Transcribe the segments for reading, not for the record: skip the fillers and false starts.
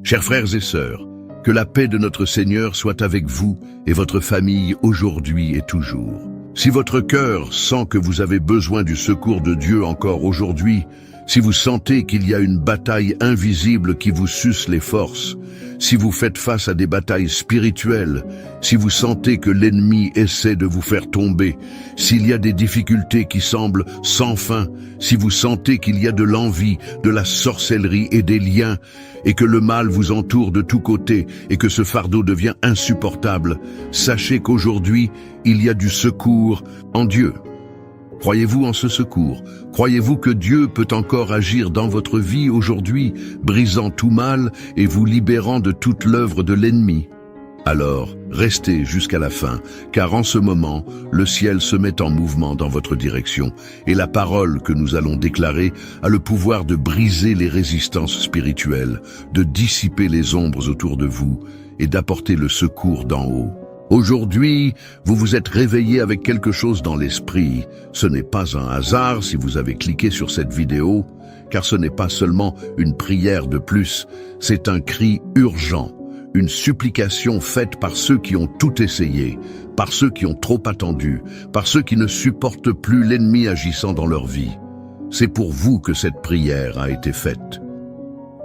Chers frères et sœurs, que la paix de notre Seigneur soit avec vous et votre famille aujourd'hui et toujours. Si votre cœur sent que vous avez besoin du secours de Dieu encore aujourd'hui, si vous sentez qu'il y a une bataille invisible qui vous suce les forces, si vous faites face à des batailles spirituelles, si vous sentez que l'ennemi essaie de vous faire tomber, s'il y a des difficultés qui semblent sans fin, si vous sentez qu'il y a de l'envie, de la sorcellerie et des liens, et que le mal vous entoure de tous côtés et que ce fardeau devient insupportable, sachez qu'aujourd'hui, il y a du secours en Dieu. Croyez-vous en ce secours? Croyez-vous que Dieu peut encore agir dans votre vie aujourd'hui, brisant tout mal et vous libérant de toute l'œuvre de l'ennemi? Alors, restez jusqu'à la fin, car en ce moment, le ciel se met en mouvement dans votre direction, et la parole que nous allons déclarer a le pouvoir de briser les résistances spirituelles, de dissiper les ombres autour de vous et d'apporter le secours d'en haut. Aujourd'hui, vous vous êtes réveillé avec quelque chose dans l'esprit. Ce n'est pas un hasard si vous avez cliqué sur cette vidéo, car ce n'est pas seulement une prière de plus, c'est un cri urgent, une supplication faite par ceux qui ont tout essayé, par ceux qui ont trop attendu, par ceux qui ne supportent plus l'ennemi agissant dans leur vie. C'est pour vous que cette prière a été faite.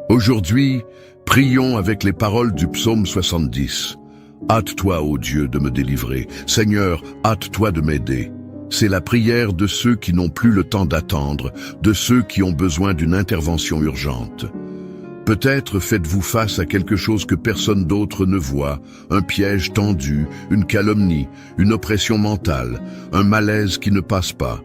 Aujourd'hui, prions avec les paroles du psaume 70. Hâte-toi, ô Dieu, de me délivrer. Seigneur, hâte-toi de m'aider. C'est la prière de ceux qui n'ont plus le temps d'attendre, de ceux qui ont besoin d'une intervention urgente. Peut-être faites-vous face à quelque chose que personne d'autre ne voit, un piège tendu, une calomnie, une oppression mentale, un malaise qui ne passe pas.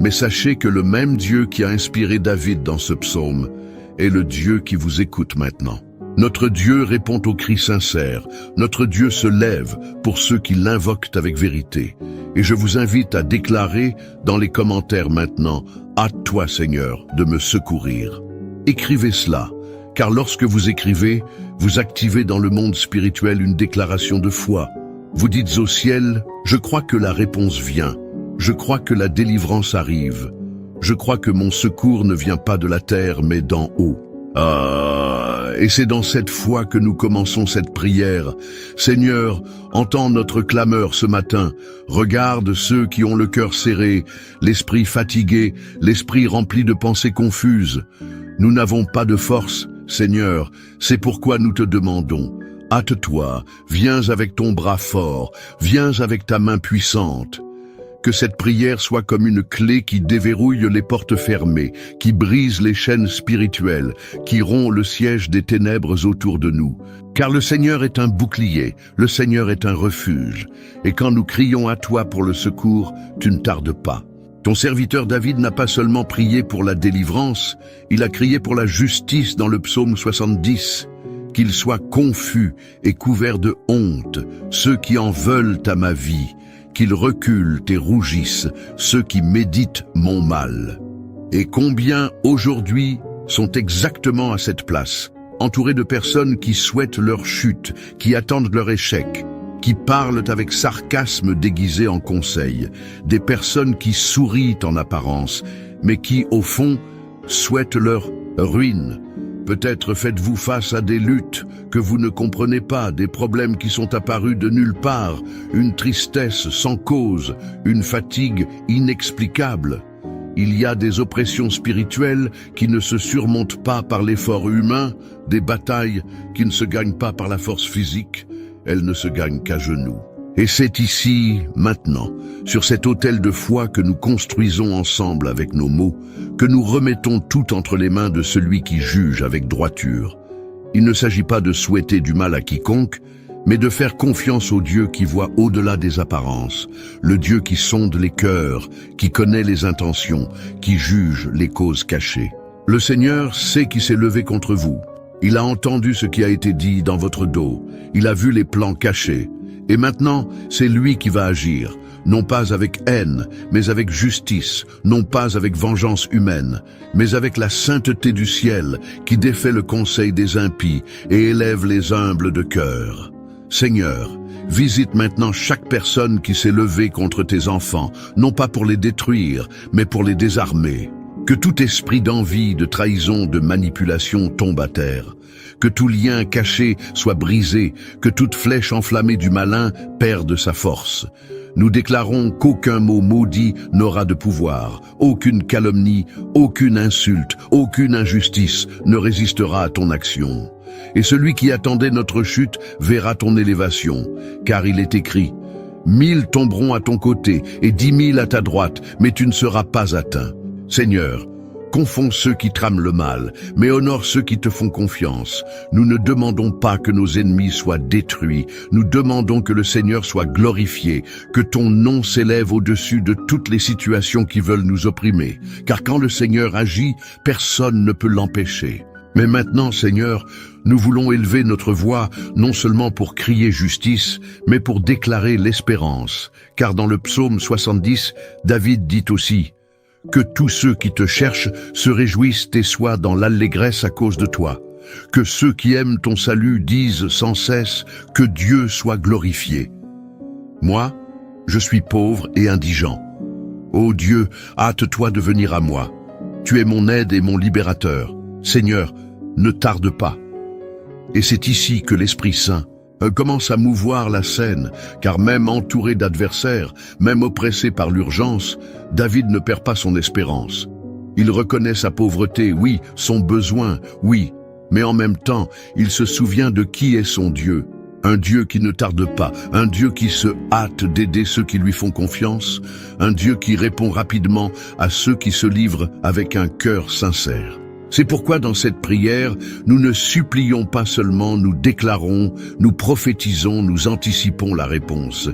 Mais sachez que le même Dieu qui a inspiré David dans ce psaume est le Dieu qui vous écoute maintenant. Notre Dieu répond aux cris sincères, notre Dieu se lève pour ceux qui l'invoquent avec vérité. Et je vous invite à déclarer dans les commentaires maintenant, « Hâte-toi Seigneur de me secourir ». Écrivez cela, car lorsque vous écrivez, vous activez dans le monde spirituel une déclaration de foi. Vous dites au ciel, « Je crois que la réponse vient, je crois que la délivrance arrive, je crois que mon secours ne vient pas de la terre mais d'en haut. » Et c'est dans cette foi que nous commençons cette prière. Seigneur, entends notre clameur ce matin. Regarde ceux qui ont le cœur serré, l'esprit fatigué, l'esprit rempli de pensées confuses. Nous n'avons pas de force, Seigneur, c'est pourquoi nous te demandons. Hâte-toi, viens avec ton bras fort, viens avec ta main puissante. Que cette prière soit comme une clé qui déverrouille les portes fermées, qui brise les chaînes spirituelles, qui rompt le siège des ténèbres autour de nous. Car le Seigneur est un bouclier, le Seigneur est un refuge. Et quand nous crions à toi pour le secours, tu ne tardes pas. Ton serviteur David n'a pas seulement prié pour la délivrance, il a crié pour la justice dans le psaume 70. Qu'ils soient confus et couverts de honte, ceux qui en veulent à ma vie. Qu'ils reculent et rougissent, ceux qui méditent mon mal. Et combien, aujourd'hui, sont exactement à cette place, entourés de personnes qui souhaitent leur chute, qui attendent leur échec, qui parlent avec sarcasme déguisé en conseil, des personnes qui sourient en apparence, mais qui, au fond, souhaitent leur ruine. Peut-être faites-vous face à des luttes que vous ne comprenez pas, des problèmes qui sont apparus de nulle part, une tristesse sans cause, une fatigue inexplicable. Il y a des oppressions spirituelles qui ne se surmontent pas par l'effort humain, des batailles qui ne se gagnent pas par la force physique, elles ne se gagnent qu'à genoux. Et c'est ici, maintenant, sur cet autel de foi que nous construisons ensemble avec nos mots, que nous remettons tout entre les mains de celui qui juge avec droiture. Il ne s'agit pas de souhaiter du mal à quiconque, mais de faire confiance au Dieu qui voit au-delà des apparences, le Dieu qui sonde les cœurs, qui connaît les intentions, qui juge les causes cachées. Le Seigneur sait qui s'est levé contre vous. Il a entendu ce qui a été dit dans votre dos. Il a vu les plans cachés. Et maintenant, c'est lui qui va agir, non pas avec haine, mais avec justice, non pas avec vengeance humaine, mais avec la sainteté du ciel qui défait le conseil des impies et élève les humbles de cœur. Seigneur, visite maintenant chaque personne qui s'est levée contre tes enfants, non pas pour les détruire, mais pour les désarmer. Que tout esprit d'envie, de trahison, de manipulation tombe à terre. Que tout lien caché soit brisé, que toute flèche enflammée du malin perde sa force. Nous déclarons qu'aucun mot maudit n'aura de pouvoir, aucune calomnie, aucune insulte, aucune injustice ne résistera à ton action. Et celui qui attendait notre chute verra ton élévation, car il est écrit « 1000 tomberont à ton côté et 10 000 à ta droite, mais tu ne seras pas atteint. » Seigneur, confonds ceux qui trament le mal, mais honore ceux qui te font confiance. Nous ne demandons pas que nos ennemis soient détruits, nous demandons que le Seigneur soit glorifié, que ton nom s'élève au-dessus de toutes les situations qui veulent nous opprimer. Car quand le Seigneur agit, personne ne peut l'empêcher. Mais maintenant, Seigneur, nous voulons élever notre voix, non seulement pour crier justice, mais pour déclarer l'espérance. Car dans le psaume 70, David dit aussi « Que tous ceux qui te cherchent se réjouissent et soient dans l'allégresse à cause de toi. Que ceux qui aiment ton salut disent sans cesse que Dieu soit glorifié. Moi, je suis pauvre et indigent. Ô Dieu, hâte-toi de venir à moi. Tu es mon aide et mon libérateur. Seigneur, ne tarde pas. » Et c'est ici que l'Esprit Saint commence à mouvoir la scène, car même entouré d'adversaires, même oppressé par l'urgence, David ne perd pas son espérance. Il reconnaît sa pauvreté, oui, son besoin, oui, mais en même temps, il se souvient de qui est son Dieu. Un Dieu qui ne tarde pas, un Dieu qui se hâte d'aider ceux qui lui font confiance, un Dieu qui répond rapidement à ceux qui se livrent avec un cœur sincère. C'est pourquoi dans cette prière, nous ne supplions pas seulement, nous déclarons, nous prophétisons, nous anticipons la réponse.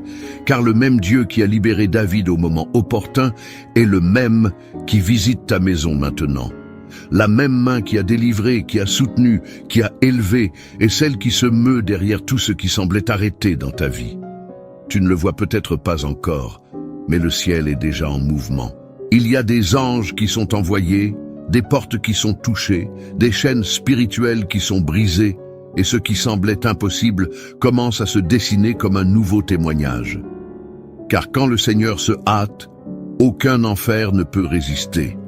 Car le même Dieu qui a libéré David au moment opportun est le même qui visite ta maison maintenant. La même main qui a délivré, qui a soutenu, qui a élevé, est celle qui se meut derrière tout ce qui semblait arrêté dans ta vie. Tu ne le vois peut-être pas encore, mais le ciel est déjà en mouvement. Il y a des anges qui sont envoyés, des portes qui sont touchées, des chaînes spirituelles qui sont brisées, et ce qui semblait impossible commence à se dessiner comme un nouveau témoignage. Car quand le Seigneur se hâte, aucun enfer ne peut résister.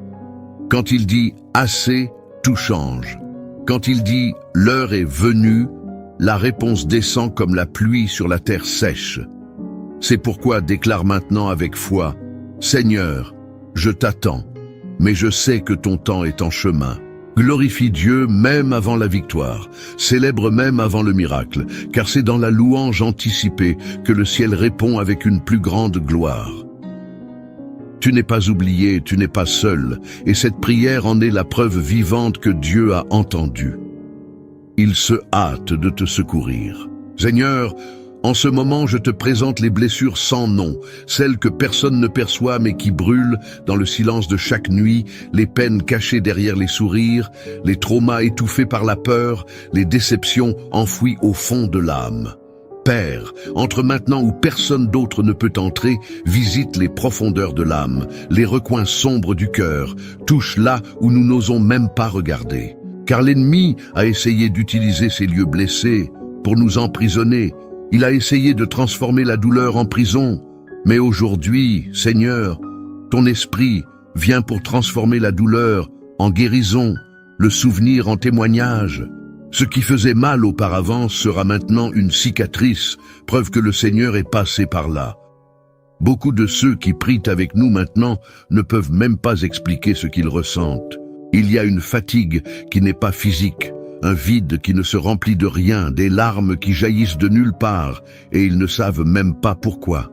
Quand il dit « assez », tout change. Quand il dit « l'heure est venue », la réponse descend comme la pluie sur la terre sèche. C'est pourquoi déclare maintenant avec foi « Seigneur, je t'attends. Mais je sais que ton temps est en chemin. Glorifie Dieu même avant la victoire, célèbre même avant le miracle, car c'est dans la louange anticipée que le ciel répond avec une plus grande gloire. Tu n'es pas oublié, tu n'es pas seul, et cette prière en est la preuve vivante que Dieu a entendue. Il se hâte de te secourir. Seigneur, en ce moment, je te présente les blessures sans nom, celles que personne ne perçoit mais qui brûlent dans le silence de chaque nuit, les peines cachées derrière les sourires, les traumas étouffés par la peur, les déceptions enfouies au fond de l'âme. Père, entre maintenant où personne d'autre ne peut entrer, visite les profondeurs de l'âme, les recoins sombres du cœur, touche là où nous n'osons même pas regarder. Car l'ennemi a essayé d'utiliser ces lieux blessés pour nous emprisonner. Il a essayé de transformer la douleur en prison, mais aujourd'hui, Seigneur, ton esprit vient pour transformer la douleur en guérison, le souvenir en témoignage. Ce qui faisait mal auparavant sera maintenant une cicatrice, preuve que le Seigneur est passé par là. Beaucoup de ceux qui prient avec nous maintenant ne peuvent même pas expliquer ce qu'ils ressentent. Il y a une fatigue qui n'est pas physique, un vide qui ne se remplit de rien, des larmes qui jaillissent de nulle part, et ils ne savent même pas pourquoi.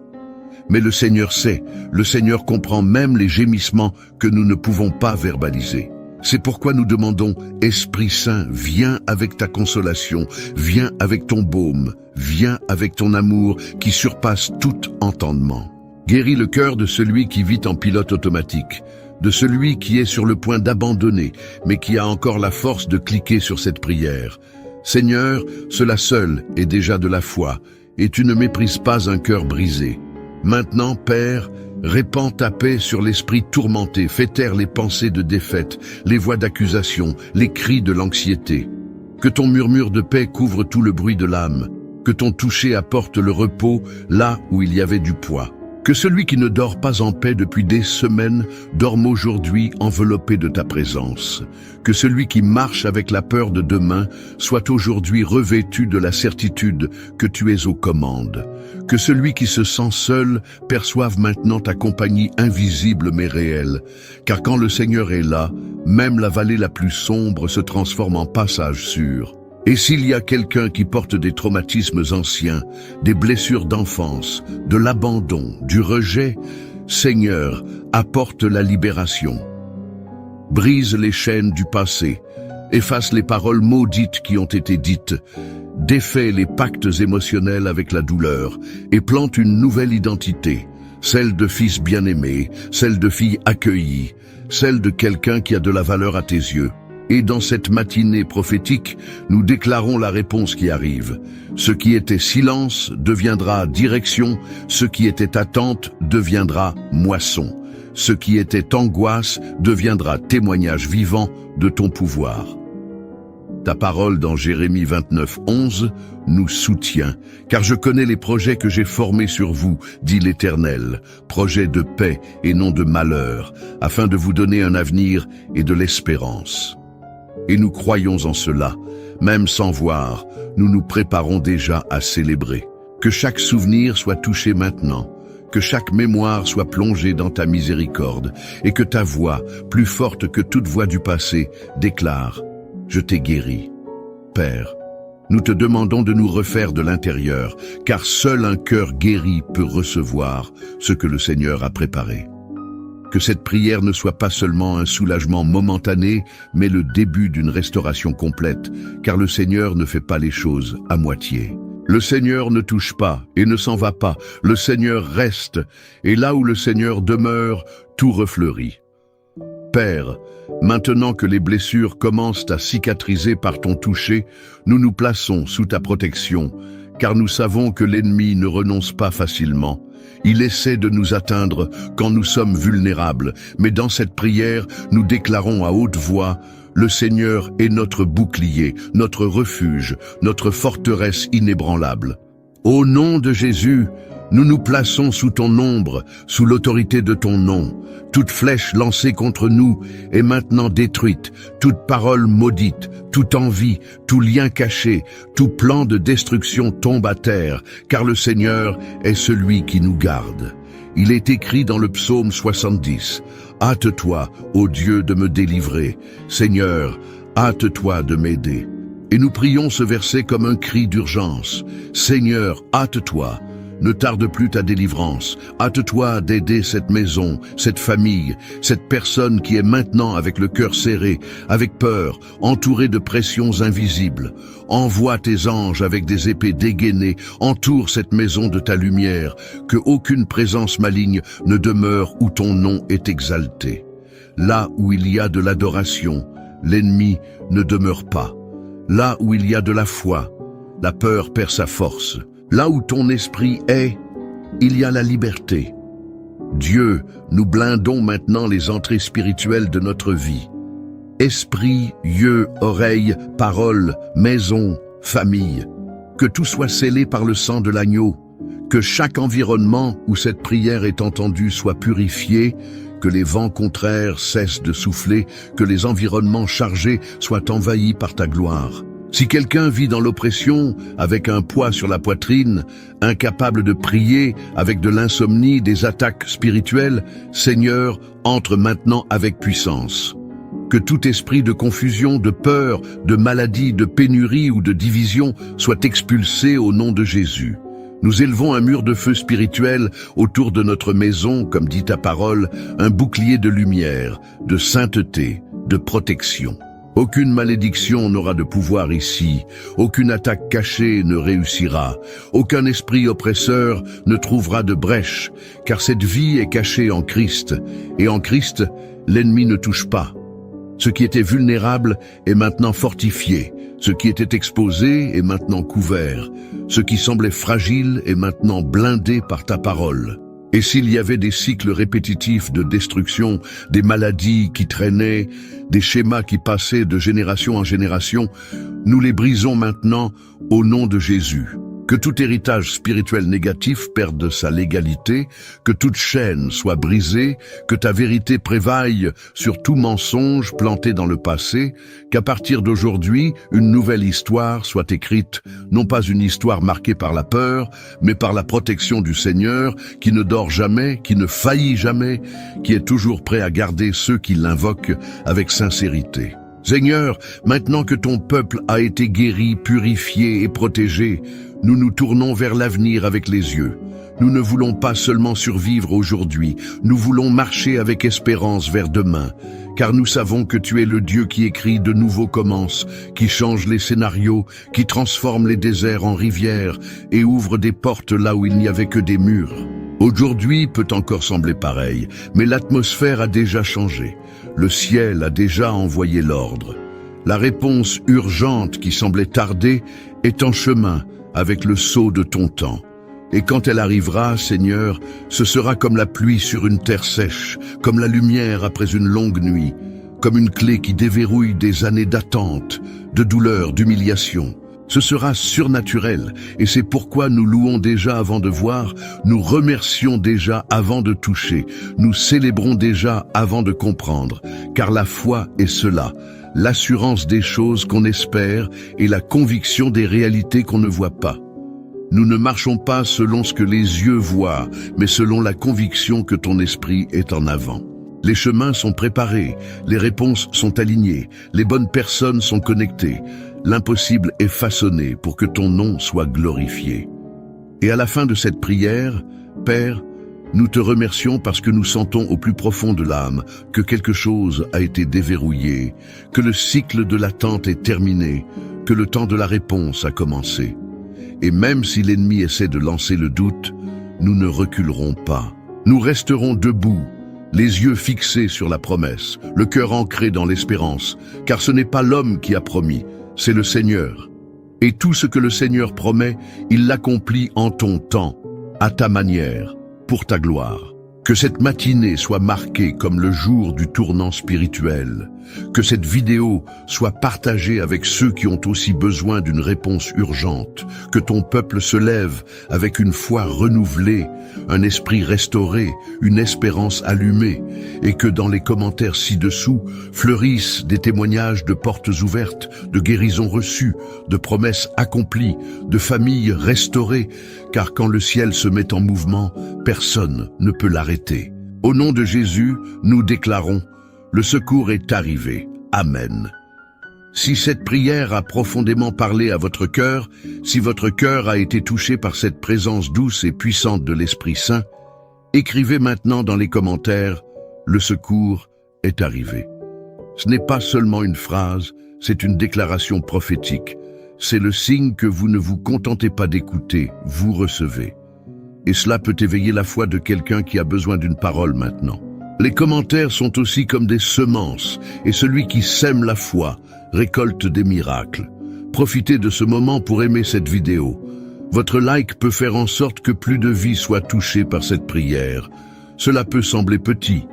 Mais le Seigneur sait, le Seigneur comprend même les gémissements que nous ne pouvons pas verbaliser. C'est pourquoi nous demandons, Esprit Saint, viens avec ta consolation, viens avec ton baume, viens avec ton amour qui surpasse tout entendement. Guéris le cœur de celui qui vit en pilote automatique, de celui qui est sur le point d'abandonner, mais qui a encore la force de cliquer sur cette prière. Seigneur, cela seul est déjà de la foi, et tu ne méprises pas un cœur brisé. Maintenant, Père, répands ta paix sur l'esprit tourmenté, fais taire les pensées de défaite, les voix d'accusation, les cris de l'anxiété. Que ton murmure de paix couvre tout le bruit de l'âme, que ton toucher apporte le repos là où il y avait du poids. Que celui qui ne dort pas en paix depuis des semaines dorme aujourd'hui enveloppé de ta présence. Que celui qui marche avec la peur de demain soit aujourd'hui revêtu de la certitude que tu es aux commandes. Que celui qui se sent seul perçoive maintenant ta compagnie invisible mais réelle. Car quand le Seigneur est là, même la vallée la plus sombre se transforme en passage sûr. Et s'il y a quelqu'un qui porte des traumatismes anciens, des blessures d'enfance, de l'abandon, du rejet, Seigneur, apporte la libération. Brise les chaînes du passé, efface les paroles maudites qui ont été dites, défait les pactes émotionnels avec la douleur et plante une nouvelle identité, celle de fils bien-aimé, celle de fille accueillie, celle de quelqu'un qui a de la valeur à tes yeux. Et dans cette matinée prophétique, nous déclarons la réponse qui arrive. Ce qui était silence deviendra direction, ce qui était attente deviendra moisson. Ce qui était angoisse deviendra témoignage vivant de ton pouvoir. Ta parole dans Jérémie 29:11 nous soutient, car je connais les projets que j'ai formés sur vous, dit l'Éternel, projets de paix et non de malheur, afin de vous donner un avenir et de l'espérance. Et nous croyons en cela, même sans voir, nous nous préparons déjà à célébrer. Que chaque souvenir soit touché maintenant, que chaque mémoire soit plongée dans ta miséricorde, et que ta voix, plus forte que toute voix du passé, déclare « Je t'ai guéri ». Père, nous te demandons de nous refaire de l'intérieur, car seul un cœur guéri peut recevoir ce que le Seigneur a préparé. Que cette prière ne soit pas seulement un soulagement momentané, mais le début d'une restauration complète, car le Seigneur ne fait pas les choses à moitié. Le Seigneur ne touche pas et ne s'en va pas, le Seigneur reste, et là où le Seigneur demeure, tout refleurit. Père, maintenant que les blessures commencent à cicatriser par ton toucher, nous nous plaçons sous ta protection, car nous savons que l'ennemi ne renonce pas facilement. Il essaie de nous atteindre quand nous sommes vulnérables, mais dans cette prière, nous déclarons à haute voix « Le Seigneur est notre bouclier, notre refuge, notre forteresse inébranlable. » Au nom de Jésus, nous nous plaçons sous ton ombre, sous l'autorité de ton nom. Toute flèche lancée contre nous est maintenant détruite, toute parole maudite, toute envie, tout lien caché, tout plan de destruction tombe à terre, car le Seigneur est celui qui nous garde. Il est écrit dans le psaume 70, « Hâte-toi, ô Dieu, de me délivrer. Seigneur, hâte-toi de m'aider. » Et nous prions ce verset comme un cri d'urgence. « Seigneur, hâte-toi. » Ne tarde plus ta délivrance. Hâte-toi d'aider cette maison, cette famille, cette personne qui est maintenant avec le cœur serré, avec peur, entourée de pressions invisibles. Envoie tes anges avec des épées dégainées, entoure cette maison de ta lumière, que aucune présence maligne ne demeure où ton nom est exalté. Là où il y a de l'adoration, l'ennemi ne demeure pas. Là où il y a de la foi, la peur perd sa force. Là où ton esprit est, il y a la liberté. Dieu, nous blindons maintenant les entrées spirituelles de notre vie. Esprit, yeux, oreilles, paroles, maison, famille. Que tout soit scellé par le sang de l'agneau. Que chaque environnement où cette prière est entendue soit purifié. Que les vents contraires cessent de souffler. Que les environnements chargés soient envahis par ta gloire. Si quelqu'un vit dans l'oppression, avec un poids sur la poitrine, incapable de prier, avec de l'insomnie, des attaques spirituelles, Seigneur, entre maintenant avec puissance. Que tout esprit de confusion, de peur, de maladie, de pénurie ou de division soit expulsé au nom de Jésus. Nous élevons un mur de feu spirituel autour de notre maison, comme dit ta parole, un bouclier de lumière, de sainteté, de protection. Aucune malédiction n'aura de pouvoir ici, aucune attaque cachée ne réussira, aucun esprit oppresseur ne trouvera de brèche, car cette vie est cachée en Christ, et en Christ, l'ennemi ne touche pas. Ce qui était vulnérable est maintenant fortifié, ce qui était exposé est maintenant couvert, ce qui semblait fragile est maintenant blindé par ta parole. Et s'il y avait des cycles répétitifs de destruction, des maladies qui traînaient, des schémas qui passaient de génération en génération, nous les brisons maintenant au nom de Jésus. Que tout héritage spirituel négatif perde sa légalité, que toute chaîne soit brisée, que ta vérité prévaille sur tout mensonge planté dans le passé, qu'à partir d'aujourd'hui, une nouvelle histoire soit écrite, non pas une histoire marquée par la peur, mais par la protection du Seigneur, qui ne dort jamais, qui ne faillit jamais, qui est toujours prêt à garder ceux qui l'invoquent avec sincérité. Seigneur, maintenant que ton peuple a été guéri, purifié et protégé, nous nous tournons vers l'avenir avec les yeux. Nous ne voulons pas seulement survivre aujourd'hui, nous voulons marcher avec espérance vers demain, car nous savons que tu es le Dieu qui écrit de nouveaux commences, qui change les scénarios, qui transforme les déserts en rivières et ouvre des portes là où il n'y avait que des murs. Aujourd'hui peut encore sembler pareil, mais l'atmosphère a déjà changé. Le ciel a déjà envoyé l'ordre. La réponse urgente qui semblait tarder est en chemin avec le sceau de ton temps. Et quand elle arrivera, Seigneur, ce sera comme la pluie sur une terre sèche, comme la lumière après une longue nuit, comme une clé qui déverrouille des années d'attente, de douleur, d'humiliation. Ce sera surnaturel, et c'est pourquoi nous louons déjà avant de voir, nous remercions déjà avant de toucher, nous célébrons déjà avant de comprendre, car la foi est cela, l'assurance des choses qu'on espère et la conviction des réalités qu'on ne voit pas. Nous ne marchons pas selon ce que les yeux voient, mais selon la conviction que ton esprit est en avant. Les chemins sont préparés, les réponses sont alignées, les bonnes personnes sont connectées. L'impossible est façonné pour que ton nom soit glorifié. Et à la fin de cette prière, Père, nous te remercions parce que nous sentons au plus profond de l'âme que quelque chose a été déverrouillé, que le cycle de l'attente est terminé, que le temps de la réponse a commencé. Et même si l'ennemi essaie de lancer le doute, nous ne reculerons pas. Nous resterons debout, les yeux fixés sur la promesse, le cœur ancré dans l'espérance, car ce n'est pas l'homme qui a promis, c'est le Seigneur. Et tout ce que le Seigneur promet, il l'accomplit en ton temps, à ta manière, pour ta gloire. Que cette matinée soit marquée comme le jour du tournant spirituel. Que cette vidéo soit partagée avec ceux qui ont aussi besoin d'une réponse urgente. Que ton peuple se lève avec une foi renouvelée, un esprit restauré, une espérance allumée. Et que dans les commentaires ci-dessous fleurissent des témoignages de portes ouvertes, de guérisons reçues, de promesses accomplies, de familles restaurées. Car quand le ciel se met en mouvement, personne ne peut l'arrêter. Au nom de Jésus, nous déclarons, le secours est arrivé. Amen. Si cette prière a profondément parlé à votre cœur, si votre cœur a été touché par cette présence douce et puissante de l'Esprit Saint, écrivez maintenant dans les commentaires, le secours est arrivé. Ce n'est pas seulement une phrase, c'est une déclaration prophétique. C'est le signe que vous ne vous contentez pas d'écouter, vous recevez. Et cela peut éveiller la foi de quelqu'un qui a besoin d'une parole maintenant. Les commentaires sont aussi comme des semences, et celui qui sème la foi récolte des miracles. Profitez de ce moment pour aimer cette vidéo. Votre like peut faire en sorte que plus de vies soient touchées par cette prière. Cela peut sembler petit,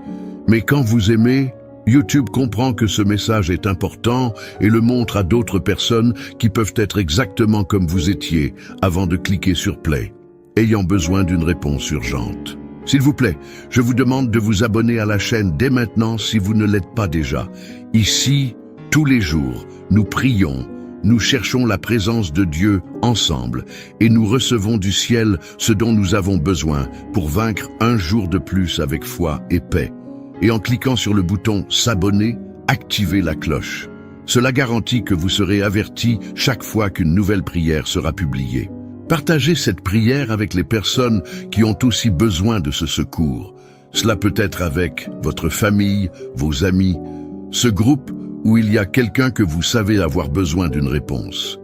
mais quand vous aimez, YouTube comprend que ce message est important et le montre à d'autres personnes qui peuvent être exactement comme vous étiez avant de cliquer sur Play, ayant besoin d'une réponse urgente. S'il vous plaît, je vous demande de vous abonner à la chaîne dès maintenant si vous ne l'êtes pas déjà. Ici, tous les jours, nous prions, nous cherchons la présence de Dieu ensemble et nous recevons du ciel ce dont nous avons besoin pour vaincre un jour de plus avec foi et paix. Et en cliquant sur le bouton « S'abonner », activez la cloche. Cela garantit que vous serez averti chaque fois qu'une nouvelle prière sera publiée. Partagez cette prière avec les personnes qui ont aussi besoin de ce secours. Cela peut être avec votre famille, vos amis, ce groupe où il y a quelqu'un que vous savez avoir besoin d'une réponse.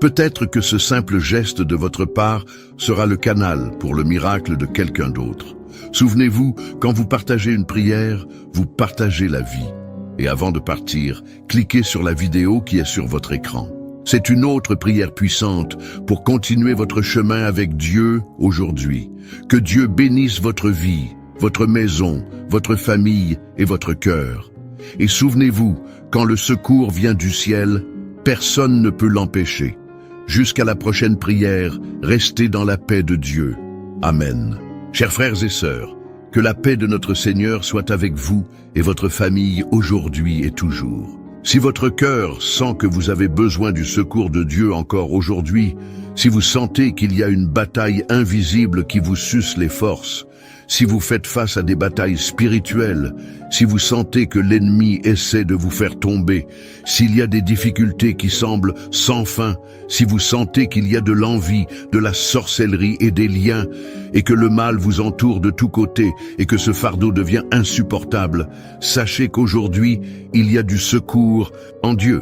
Peut-être que ce simple geste de votre part sera le canal pour le miracle de quelqu'un d'autre. Souvenez-vous, quand vous partagez une prière, vous partagez la vie. Et avant de partir, cliquez sur la vidéo qui est sur votre écran. C'est une autre prière puissante pour continuer votre chemin avec Dieu aujourd'hui. Que Dieu bénisse votre vie, votre maison, votre famille et votre cœur. Et souvenez-vous, quand le secours vient du ciel, personne ne peut l'empêcher. Jusqu'à la prochaine prière, restez dans la paix de Dieu. Amen. Chers frères et sœurs, que la paix de notre Seigneur soit avec vous et votre famille aujourd'hui et toujours. Si votre cœur sent que vous avez besoin du secours de Dieu encore aujourd'hui, si vous sentez qu'il y a une bataille invisible qui vous suce les forces, si vous faites face à des batailles spirituelles, si vous sentez que l'ennemi essaie de vous faire tomber, s'il y a des difficultés qui semblent sans fin, si vous sentez qu'il y a de l'envie, de la sorcellerie et des liens, et que le mal vous entoure de tous côtés et que ce fardeau devient insupportable, sachez qu'aujourd'hui, il y a du secours en Dieu.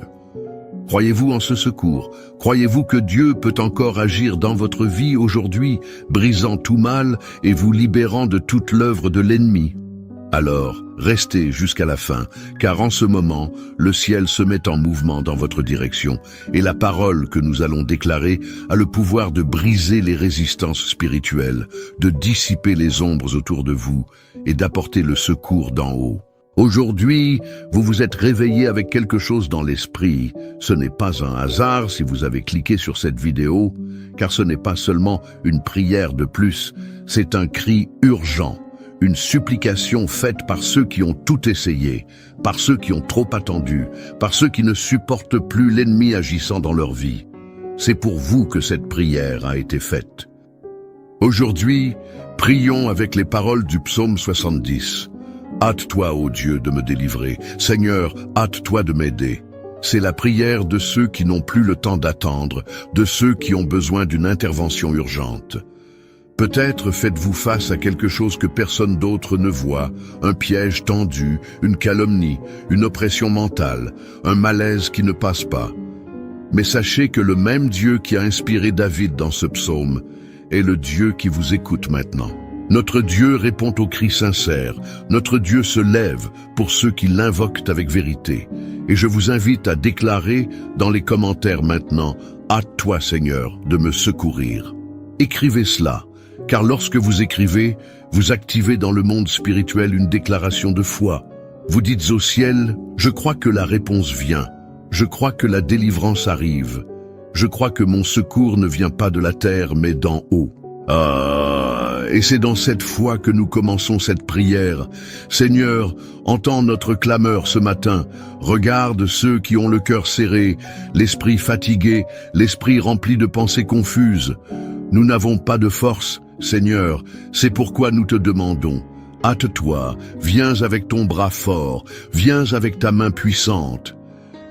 Croyez-vous en ce secours? Croyez-vous que Dieu peut encore agir dans votre vie aujourd'hui, brisant tout mal et vous libérant de toute l'œuvre de l'ennemi? Alors, restez jusqu'à la fin, car en ce moment, le ciel se met en mouvement dans votre direction, et la parole que nous allons déclarer a le pouvoir de briser les résistances spirituelles, de dissiper les ombres autour de vous et d'apporter le secours d'en haut. Aujourd'hui, vous vous êtes réveillé avec quelque chose dans l'esprit. Ce n'est pas un hasard si vous avez cliqué sur cette vidéo, car ce n'est pas seulement une prière de plus, c'est un cri urgent, une supplication faite par ceux qui ont tout essayé, par ceux qui ont trop attendu, par ceux qui ne supportent plus l'ennemi agissant dans leur vie. C'est pour vous que cette prière a été faite. Aujourd'hui, prions avec les paroles du psaume 70. Hâte-toi, ô Dieu, de me délivrer. Seigneur, hâte-toi de m'aider. C'est la prière de ceux qui n'ont plus le temps d'attendre, de ceux qui ont besoin d'une intervention urgente. Peut-être faites-vous face à quelque chose que personne d'autre ne voit, un piège tendu, une calomnie, une oppression mentale, un malaise qui ne passe pas. Mais sachez que le même Dieu qui a inspiré David dans ce psaume est le Dieu qui vous écoute maintenant. Notre Dieu répond aux cris sincères. Notre Dieu se lève pour ceux qui l'invoquent avec vérité. Et je vous invite à déclarer dans les commentaires maintenant, « Hâte-toi, Seigneur, de me secourir ». Écrivez cela, car lorsque vous écrivez, vous activez dans le monde spirituel une déclaration de foi. Vous dites au ciel, « Je crois que la réponse vient. Je crois que la délivrance arrive. Je crois que mon secours ne vient pas de la terre, mais d'en haut. » Et c'est dans cette foi que nous commençons cette prière. Seigneur, entends notre clameur ce matin. Regarde ceux qui ont le cœur serré, l'esprit fatigué, l'esprit rempli de pensées confuses. Nous n'avons pas de force, Seigneur, c'est pourquoi nous te demandons. Hâte-toi, viens avec ton bras fort, viens avec ta main puissante.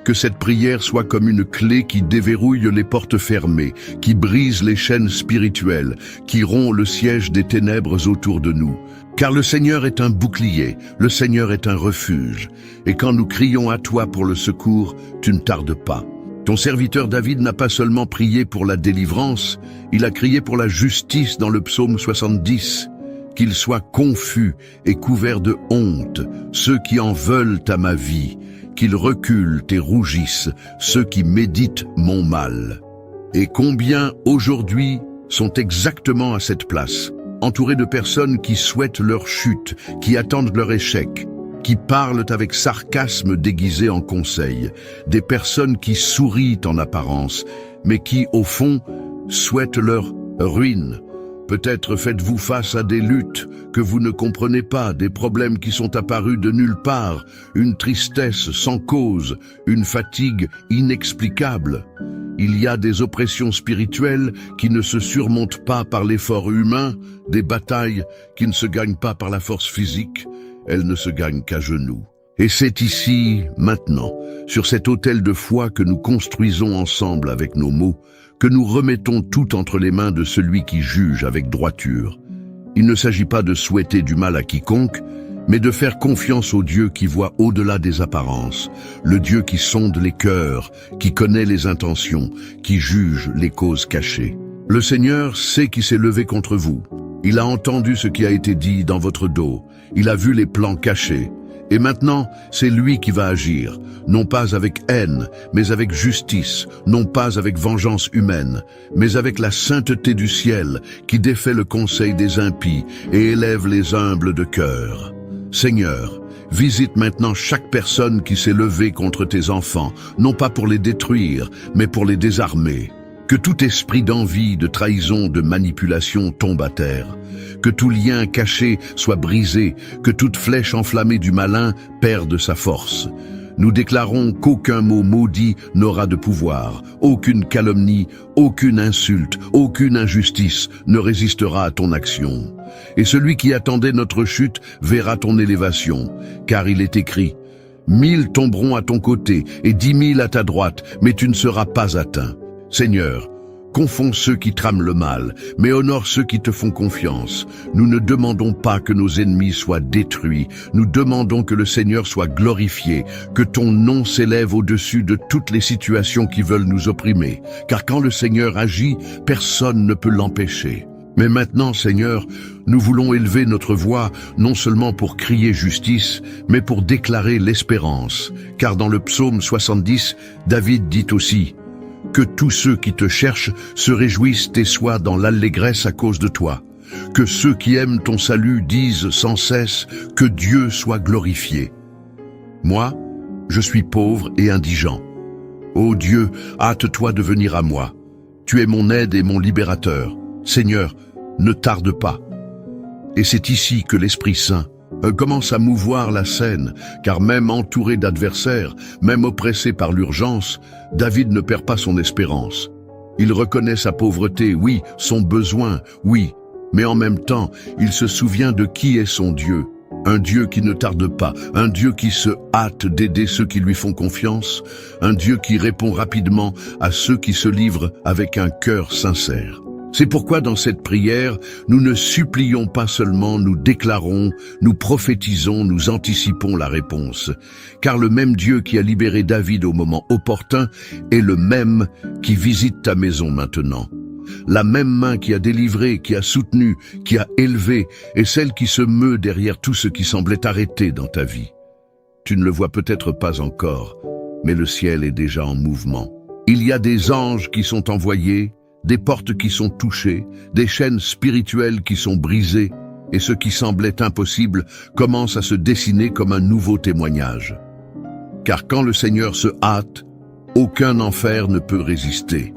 Que cette prière soit comme une clé qui déverrouille les portes fermées, qui brise les chaînes spirituelles, qui rompt le siège des ténèbres autour de nous. Car le Seigneur est un bouclier, le Seigneur est un refuge. Et quand nous crions à toi pour le secours, tu ne tardes pas. Ton serviteur David n'a pas seulement prié pour la délivrance, il a crié pour la justice dans le psaume 70. Qu'ils soient confus et couverts de honte, ceux qui en veulent à ma vie, qu'ils reculent et rougissent, ceux qui méditent mon mal. Et combien aujourd'hui sont exactement à cette place, entourés de personnes qui souhaitent leur chute, qui attendent leur échec, qui parlent avec sarcasme déguisé en conseil, des personnes qui sourient en apparence, mais qui, au fond, souhaitent leur ruine. Peut-être faites-vous face à des luttes que vous ne comprenez pas, des problèmes qui sont apparus de nulle part, une tristesse sans cause, une fatigue inexplicable. Il y a des oppressions spirituelles qui ne se surmontent pas par l'effort humain, des batailles qui ne se gagnent pas par la force physique, elles ne se gagnent qu'à genoux. Et c'est ici, maintenant, sur cet autel de foi que nous construisons ensemble avec nos mots, que nous remettons tout entre les mains de celui qui juge avec droiture. Il ne s'agit pas de souhaiter du mal à quiconque, mais de faire confiance au Dieu qui voit au-delà des apparences, le Dieu qui sonde les cœurs, qui connaît les intentions, qui juge les causes cachées. Le Seigneur sait qui s'est levé contre vous. Il a entendu ce qui a été dit dans votre dos. Il a vu les plans cachés. Et maintenant, c'est lui qui va agir, non pas avec haine, mais avec justice, non pas avec vengeance humaine, mais avec la sainteté du ciel qui défait le conseil des impies et élève les humbles de cœur. Seigneur, visite maintenant chaque personne qui s'est levée contre tes enfants, non pas pour les détruire, mais pour les désarmer. Que tout esprit d'envie, de trahison, de manipulation tombe à terre. Que tout lien caché soit brisé, que toute flèche enflammée du malin perde sa force. Nous déclarons qu'aucun mot maudit n'aura de pouvoir, aucune calomnie, aucune insulte, aucune injustice ne résistera à ton action. Et celui qui attendait notre chute verra ton élévation, car il est écrit: 1000 tomberont à ton côté et 10 000 à ta droite, mais tu ne seras pas atteint. Seigneur, confonds ceux qui trament le mal, mais honore ceux qui te font confiance. Nous ne demandons pas que nos ennemis soient détruits, nous demandons que le Seigneur soit glorifié, que ton nom s'élève au-dessus de toutes les situations qui veulent nous opprimer. Car quand le Seigneur agit, personne ne peut l'empêcher. Mais maintenant, Seigneur, nous voulons élever notre voix, non seulement pour crier justice, mais pour déclarer l'espérance. Car dans le psaume 70, David dit aussi: que tous ceux qui te cherchent se réjouissent et soient dans l'allégresse à cause de toi. Que ceux qui aiment ton salut disent sans cesse que Dieu soit glorifié. Moi, je suis pauvre et indigent. Ô Dieu, hâte-toi de venir à moi. Tu es mon aide et mon libérateur. Seigneur, ne tarde pas. Et c'est ici que l'Esprit Saint commence à mouvoir la scène, car même entouré d'adversaires, même oppressé par l'urgence, David ne perd pas son espérance. Il reconnaît sa pauvreté, oui, son besoin, oui, mais en même temps, il se souvient de qui est son Dieu. Un Dieu qui ne tarde pas, un Dieu qui se hâte d'aider ceux qui lui font confiance, un Dieu qui répond rapidement à ceux qui se livrent avec un cœur sincère. C'est pourquoi dans cette prière, nous ne supplions pas seulement, nous déclarons, nous prophétisons, nous anticipons la réponse. Car le même Dieu qui a libéré David au moment opportun est le même qui visite ta maison maintenant. La même main qui a délivré, qui a soutenu, qui a élevé, est celle qui se meut derrière tout ce qui semblait arrêté dans ta vie. Tu ne le vois peut-être pas encore, mais le ciel est déjà en mouvement. Il y a des anges qui sont envoyés, des portes qui sont touchées, des chaînes spirituelles qui sont brisées, et ce qui semblait impossible commence à se dessiner comme un nouveau témoignage. Car quand le Seigneur se hâte, aucun enfer ne peut résister.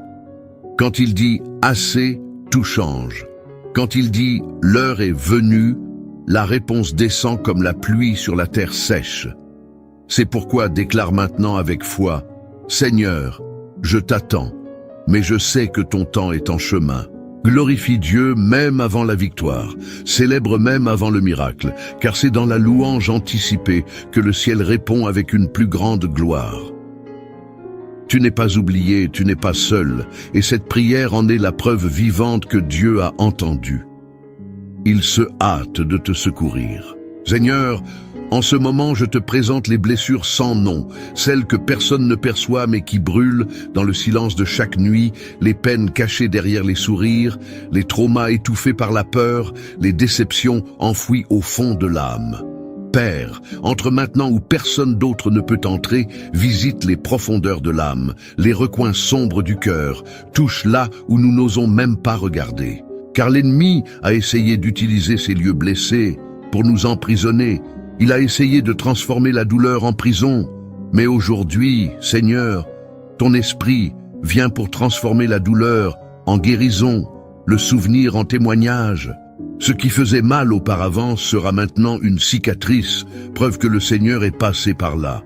Quand il dit « assez », tout change. Quand il dit « l'heure est venue », la réponse descend comme la pluie sur la terre sèche. C'est pourquoi déclare maintenant avec foi « Seigneur, je t'attends, mais je sais que ton temps est en chemin. » Glorifie Dieu même avant la victoire, célèbre même avant le miracle, car c'est dans la louange anticipée que le ciel répond avec une plus grande gloire. Tu n'es pas oublié, tu n'es pas seul, et cette prière en est la preuve vivante que Dieu a entendue. Il se hâte de te secourir. Seigneur, en ce moment, je te présente les blessures sans nom, celles que personne ne perçoit mais qui brûlent dans le silence de chaque nuit, les peines cachées derrière les sourires, les traumas étouffés par la peur, les déceptions enfouies au fond de l'âme. Père, entre maintenant où personne d'autre ne peut entrer, visite les profondeurs de l'âme, les recoins sombres du cœur, touche là où nous n'osons même pas regarder. Car l'ennemi a essayé d'utiliser ces lieux blessés pour nous emprisonner. Il a essayé de transformer la douleur en prison. Mais aujourd'hui, Seigneur, ton esprit vient pour transformer la douleur en guérison, le souvenir en témoignage. Ce qui faisait mal auparavant sera maintenant une cicatrice, preuve que le Seigneur est passé par là.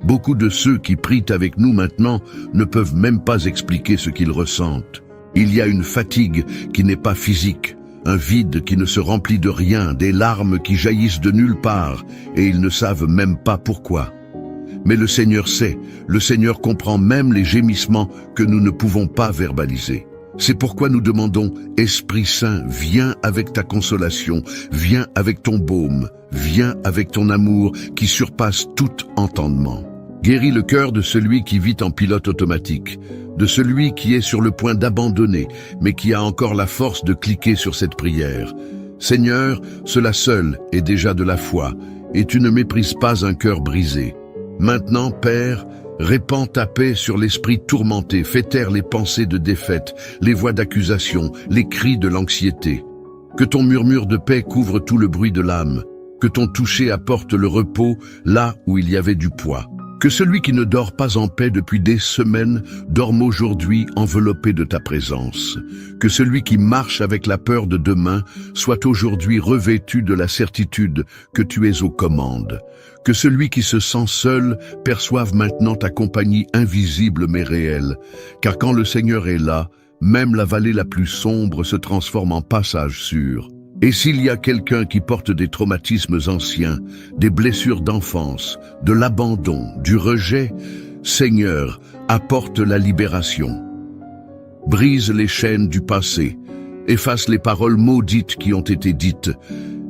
Beaucoup de ceux qui prient avec nous maintenant ne peuvent même pas expliquer ce qu'ils ressentent. Il y a une fatigue qui n'est pas physique, un vide qui ne se remplit de rien, des larmes qui jaillissent de nulle part, et ils ne savent même pas pourquoi. Mais le Seigneur sait, le Seigneur comprend même les gémissements que nous ne pouvons pas verbaliser. C'est pourquoi nous demandons, Esprit Saint, viens avec ta consolation, viens avec ton baume, viens avec ton amour qui surpasse tout entendement. Guéris le cœur de celui qui vit en pilote automatique, de celui qui est sur le point d'abandonner, mais qui a encore la force de cliquer sur cette prière. Seigneur, cela seul est déjà de la foi, et tu ne méprises pas un cœur brisé. Maintenant, Père, répands ta paix sur l'esprit tourmenté, fais taire les pensées de défaite, les voix d'accusation, les cris de l'anxiété. Que ton murmure de paix couvre tout le bruit de l'âme, que ton toucher apporte le repos là où il y avait du poids. Que celui qui ne dort pas en paix depuis des semaines dorme aujourd'hui enveloppé de ta présence. Que celui qui marche avec la peur de demain soit aujourd'hui revêtu de la certitude que tu es aux commandes. Que celui qui se sent seul perçoive maintenant ta compagnie invisible mais réelle. Car quand le Seigneur est là, même la vallée la plus sombre se transforme en passage sûr. Et s'il y a quelqu'un qui porte des traumatismes anciens, des blessures d'enfance, de l'abandon, du rejet, Seigneur, apporte la libération. Brise les chaînes du passé, efface les paroles maudites qui ont été dites,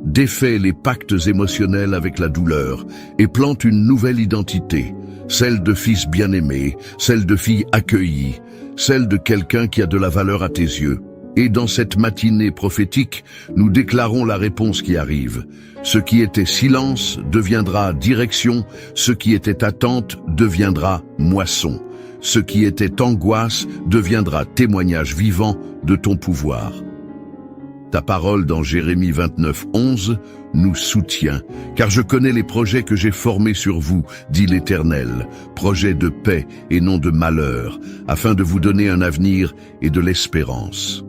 défait les pactes émotionnels avec la douleur et plante une nouvelle identité, celle de fils bien-aimé, celle de fille accueillie, celle de quelqu'un qui a de la valeur à tes yeux. Et dans cette matinée prophétique, nous déclarons la réponse qui arrive. Ce qui était silence deviendra direction, ce qui était attente deviendra moisson. Ce qui était angoisse deviendra témoignage vivant de ton pouvoir. Ta parole dans Jérémie 29:11 nous soutient, car je connais les projets que j'ai formés sur vous, dit l'Éternel, projets de paix et non de malheur, afin de vous donner un avenir et de l'espérance.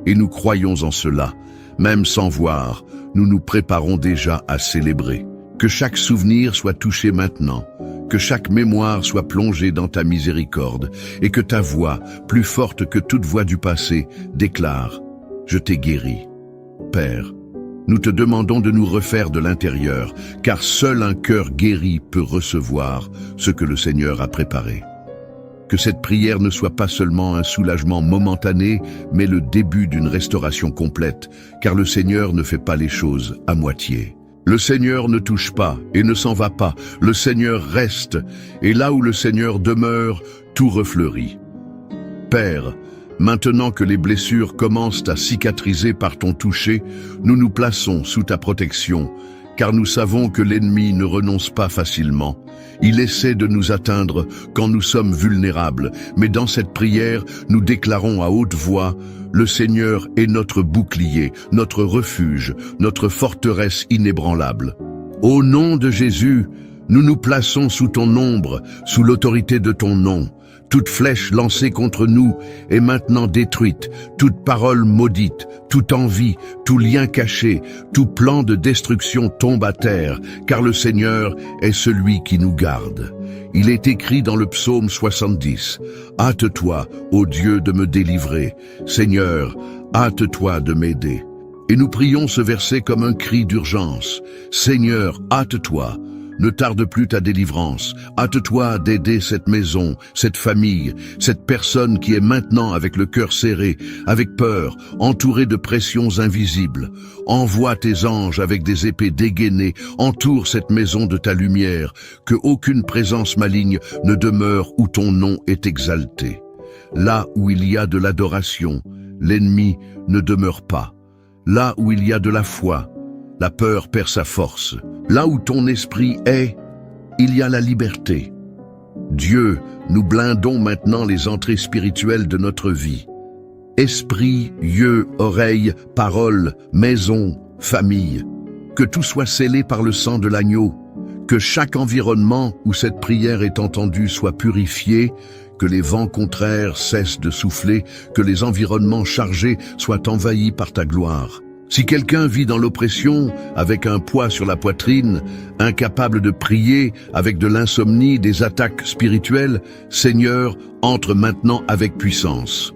Et nous croyons en cela, même sans voir, nous nous préparons déjà à célébrer. Que chaque souvenir soit touché maintenant, que chaque mémoire soit plongée dans ta miséricorde, et que ta voix, plus forte que toute voix du passé, déclare « Je t'ai guéri ». Père, nous te demandons de nous refaire de l'intérieur, car seul un cœur guéri peut recevoir ce que le Seigneur a préparé. Que cette prière ne soit pas seulement un soulagement momentané, mais le début d'une restauration complète, car le Seigneur ne fait pas les choses à moitié. Le Seigneur ne touche pas et ne s'en va pas, le Seigneur reste, et là où le Seigneur demeure, tout refleurit. Père, maintenant que les blessures commencent à cicatriser par ton toucher, nous nous plaçons sous ta protection, car nous savons que l'ennemi ne renonce pas facilement. Il essaie de nous atteindre quand nous sommes vulnérables, mais dans cette prière, nous déclarons à haute voix « Le Seigneur est notre bouclier, notre refuge, notre forteresse inébranlable. » Au nom de Jésus, nous nous plaçons sous ton ombre, sous l'autorité de ton nom. Toute flèche lancée contre nous est maintenant détruite, toute parole maudite, toute envie, tout lien caché, tout plan de destruction tombe à terre, car le Seigneur est celui qui nous garde. Il est écrit dans le psaume 70, « Hâte-toi, ô Dieu, de me délivrer. Seigneur, hâte-toi de m'aider. » Et nous prions ce verset comme un cri d'urgence. « Seigneur, hâte-toi. » Ne tarde plus ta délivrance. Hâte-toi d'aider cette maison, cette famille, cette personne qui est maintenant avec le cœur serré, avec peur, entourée de pressions invisibles. Envoie tes anges avec des épées dégainées, entoure cette maison de ta lumière, que aucune présence maligne ne demeure où ton nom est exalté. Là où il y a de l'adoration, l'ennemi ne demeure pas. Là où il y a de la foi, la peur perd sa force. Là où ton esprit est, il y a la liberté. Dieu, nous blindons maintenant les entrées spirituelles de notre vie. Esprit, yeux, oreilles, paroles, maison, famille. Que tout soit scellé par le sang de l'agneau. Que chaque environnement où cette prière est entendue soit purifié. Que les vents contraires cessent de souffler. Que les environnements chargés soient envahis par ta gloire. Si quelqu'un vit dans l'oppression, avec un poids sur la poitrine, incapable de prier, avec de l'insomnie, des attaques spirituelles, Seigneur, entre maintenant avec puissance.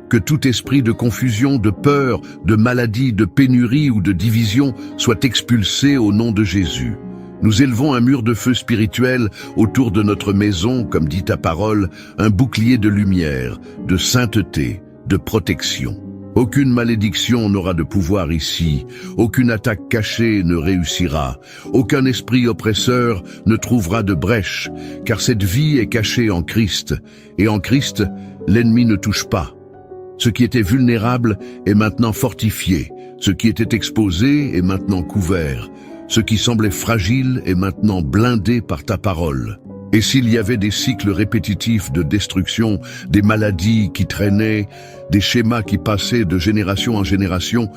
Que tout esprit de confusion, de peur, de maladie, de pénurie ou de division soit expulsé au nom de Jésus. Nous élevons un mur de feu spirituel autour de notre maison, comme dit ta parole, un bouclier de lumière, de sainteté, de protection. Aucune malédiction n'aura de pouvoir ici, aucune attaque cachée ne réussira, aucun esprit oppresseur ne trouvera de brèche, car cette vie est cachée en Christ, et en Christ, l'ennemi ne touche pas. Ce qui était vulnérable est maintenant fortifié, ce qui était exposé est maintenant couvert, ce qui semblait fragile est maintenant blindé par ta parole. Et s'il y avait des cycles répétitifs de destruction, des maladies qui traînaient, des schémas qui passaient de génération en génération,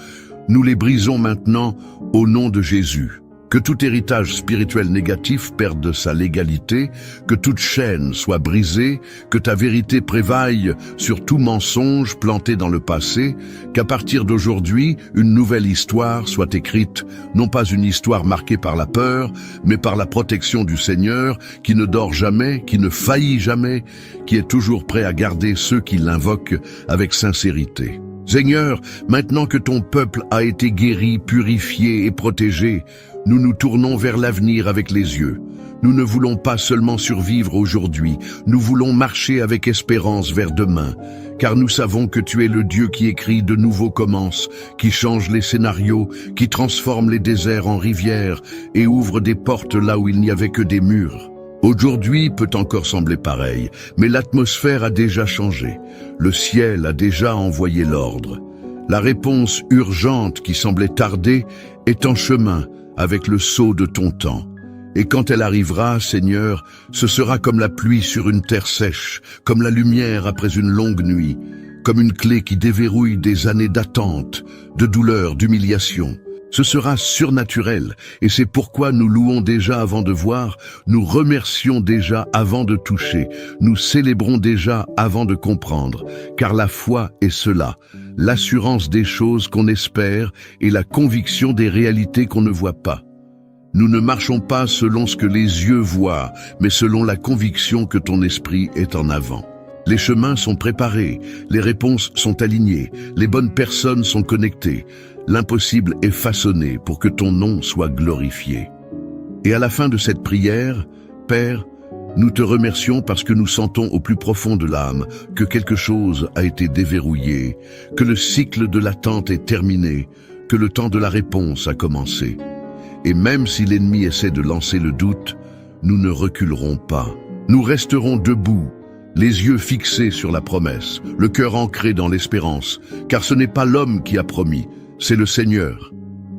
nous les brisons maintenant au nom de Jésus. Que tout héritage spirituel négatif perde sa légalité, que toute chaîne soit brisée, que ta vérité prévaille sur tout mensonge planté dans le passé, qu'à partir d'aujourd'hui, une nouvelle histoire soit écrite, non pas une histoire marquée par la peur, mais par la protection du Seigneur, qui ne dort jamais, qui ne faillit jamais, qui est toujours prêt à garder ceux qui l'invoquent avec sincérité. Seigneur, maintenant que ton peuple a été guéri, purifié et protégé, nous nous tournons vers l'avenir avec les yeux. Nous ne voulons pas seulement survivre aujourd'hui, nous voulons marcher avec espérance vers demain, car nous savons que tu es le Dieu qui écrit de nouveaux commences, qui change les scénarios, qui transforme les déserts en rivières et ouvre des portes là où il n'y avait que des murs. Aujourd'hui peut encore sembler pareil, mais l'atmosphère a déjà changé. Le ciel a déjà envoyé l'ordre. La réponse urgente qui semblait tarder est en chemin avec le sceau de ton temps. Et quand elle arrivera, Seigneur, ce sera comme la pluie sur une terre sèche, comme la lumière après une longue nuit, comme une clé qui déverrouille des années d'attente, de douleur, d'humiliation. Ce sera surnaturel, et c'est pourquoi nous louons déjà avant de voir, nous remercions déjà avant de toucher, nous célébrons déjà avant de comprendre, car la foi est cela, l'assurance des choses qu'on espère et la conviction des réalités qu'on ne voit pas. Nous ne marchons pas selon ce que les yeux voient, mais selon la conviction que ton esprit est en avant. Les chemins sont préparés, les réponses sont alignées, les bonnes personnes sont connectées. L'impossible est façonné pour que ton nom soit glorifié. Et à la fin de cette prière, Père, nous te remercions parce que nous sentons au plus profond de l'âme que quelque chose a été déverrouillé, que le cycle de l'attente est terminé, que le temps de la réponse a commencé. Et même si l'ennemi essaie de lancer le doute, nous ne reculerons pas. Nous resterons debout, les yeux fixés sur la promesse, le cœur ancré dans l'espérance, car ce n'est pas l'homme qui a promis, c'est le Seigneur.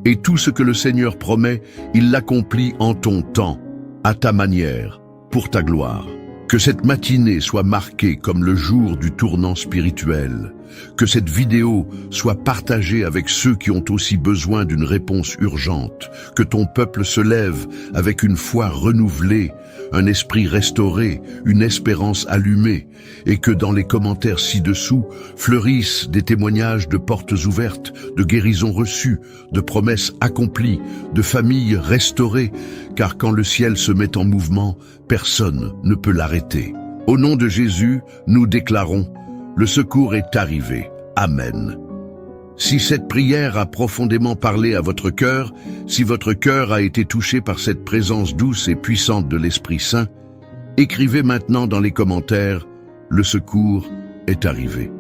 Et tout ce que le Seigneur promet, il l'accomplit en ton temps, à ta manière, pour ta gloire. Que cette matinée soit marquée comme le jour du tournant spirituel. Que cette vidéo soit partagée avec ceux qui ont aussi besoin d'une réponse urgente. Que ton peuple se lève avec une foi renouvelée, un esprit restauré, une espérance allumée. Et que dans les commentaires ci-dessous fleurissent des témoignages de portes ouvertes, de guérisons reçues, de promesses accomplies, de familles restaurées. Car quand le ciel se met en mouvement, personne ne peut l'arrêter. Au nom de Jésus, nous déclarons: le secours est arrivé. Amen. Si cette prière a profondément parlé à votre cœur, si votre cœur a été touché par cette présence douce et puissante de l'Esprit Saint, écrivez maintenant dans les commentaires: le secours est arrivé.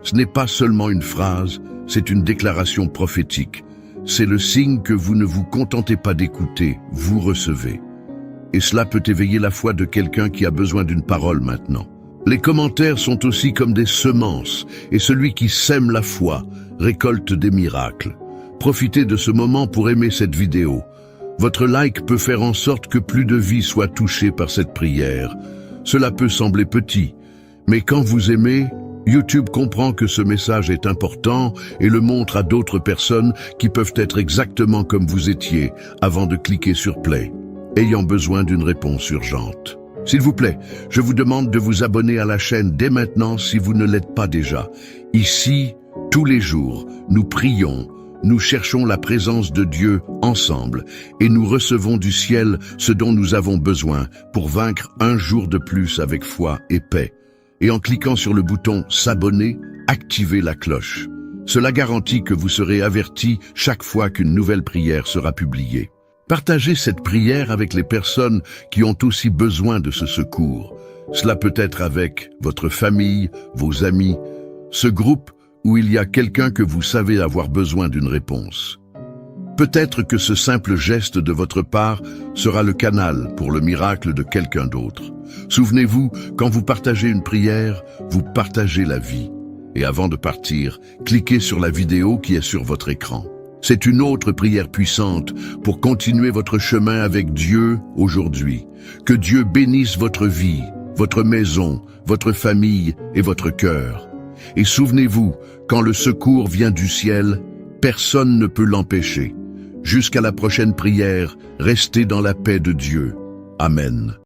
Ce n'est pas seulement une phrase, c'est une déclaration prophétique. C'est le signe que vous ne vous contentez pas d'écouter, vous recevez. Et cela peut éveiller la foi de quelqu'un qui a besoin d'une parole maintenant. Les commentaires sont aussi comme des semences, et celui qui sème la foi récolte des miracles. Profitez de ce moment pour aimer cette vidéo. Votre like peut faire en sorte que plus de vies soient touchées par cette prière. Cela peut sembler petit, mais quand vous aimez, YouTube comprend que ce message est important et le montre à d'autres personnes qui peuvent être exactement comme vous étiez avant de cliquer sur Play, ayant besoin d'une réponse urgente. S'il vous plaît, je vous demande de vous abonner à la chaîne dès maintenant si vous ne l'êtes pas déjà. Ici, tous les jours, nous prions, nous cherchons la présence de Dieu ensemble et nous recevons du ciel ce dont nous avons besoin pour vaincre un jour de plus avec foi et paix. Et en cliquant sur le bouton s'abonner, activez la cloche. Cela garantit que vous serez avertis chaque fois qu'une nouvelle prière sera publiée. Partagez cette prière avec les personnes qui ont aussi besoin de ce secours. Cela peut être avec votre famille, vos amis, ce groupe où il y a quelqu'un que vous savez avoir besoin d'une réponse. Peut-être que ce simple geste de votre part sera le canal pour le miracle de quelqu'un d'autre. Souvenez-vous, quand vous partagez une prière, vous partagez la vie. Et avant de partir, cliquez sur la vidéo qui est sur votre écran. C'est une autre prière puissante pour continuer votre chemin avec Dieu aujourd'hui. Que Dieu bénisse votre vie, votre maison, votre famille et votre cœur. Et souvenez-vous, quand le secours vient du ciel, personne ne peut l'empêcher. Jusqu'à la prochaine prière, restez dans la paix de Dieu. Amen.